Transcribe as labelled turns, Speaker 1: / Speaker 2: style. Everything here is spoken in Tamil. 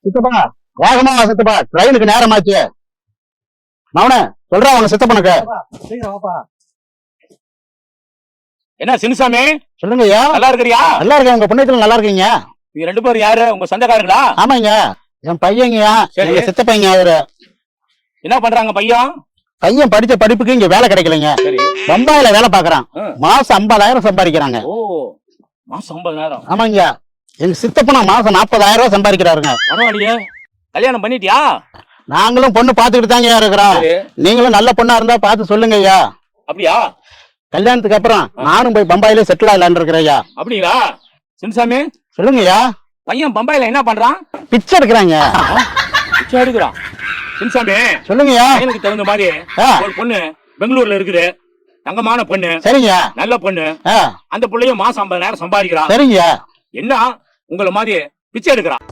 Speaker 1: சித்தப்பா வேகமா வா சித்தப்பா, ட்ரெயினுக்கு நேரமாச்சு. மவனே சொல்றா உங்க சித்தப்பனுக்கு.
Speaker 2: என்ன சின்னசாமி,
Speaker 1: சொல்லுங்க ஐயா.
Speaker 2: நல்லா இருக்கிறியா?
Speaker 1: நல்லா இருக்கேன், உங்க புண்ணியத்துல நல்லா இருக்கீங்க.
Speaker 2: நீங்க 2 பேரும் யாரு? உங்க சொந்தக்காரங்களா?
Speaker 1: ஆமாங்க, என் பையங்கய்யா,
Speaker 2: சரி.
Speaker 1: எங்க சித்தப்பையங்க அவரு.
Speaker 2: என்ன பண்றாங்க பையன்?
Speaker 1: பையன் படிச்ச படிப்புக்கு இங்க வேலை கிடைக்கலைங்க.
Speaker 2: சரி.
Speaker 1: பம்பாயில வேலை பாக்குறான். மாசம் 50,000 சம்பாதிக்கிறாங்க.
Speaker 2: ஓ, மாசம் 50,000?
Speaker 1: ஆமாங்க, எங்க சித்தப்பனா மாசம் 40,000 ரூபாய் சம்பாதிக்கிறாருங்க.
Speaker 2: பரவாயில்லையே. கல்யாணம் பண்ணிட்டியா?
Speaker 1: நாங்களும் பொண்ணு பாத்துக்கிட்டு தாங்க இருக்கிறோம்.
Speaker 2: சரி.
Speaker 1: நீங்களும் நல்ல பொண்ணா இருந்தா பார்த்து சொல்லுங்க ஐயா.
Speaker 2: அப்படியா?
Speaker 1: கல்யாணத்துக்கு அப்புறம் நானும் போய் பம்பாயில செட்டில் ஆகலான்னு இருக்கிறேன் ஐயா.
Speaker 2: அப்படிங்களா? சின்னசாமி,
Speaker 1: சொல்லுங்க ஐயா.
Speaker 2: பையன் பம்பாயில என்ன பண்றான்?
Speaker 1: பிச்சை எடுக்கிறாங்க.
Speaker 2: பிச்சை எடுக்கிறான். சின்னசாமி,
Speaker 1: சொல்லுங்க ஐயா.
Speaker 2: பையனுக்கு தகுந்த மாதிரி ஒரு பொண்ணு பெங்களூர்ல இருக்குது. தங்கமான பொண்ணு,
Speaker 1: சரிங்க.
Speaker 2: நல்ல பொண்ணு. அந்த பிள்ளையும் மாசம் 50,000 சம்பாதிக்கிறான்.
Speaker 1: சரிங்க.
Speaker 2: என்ன உங்களை மாதிரி பிச்சை எடுக்கிறான்?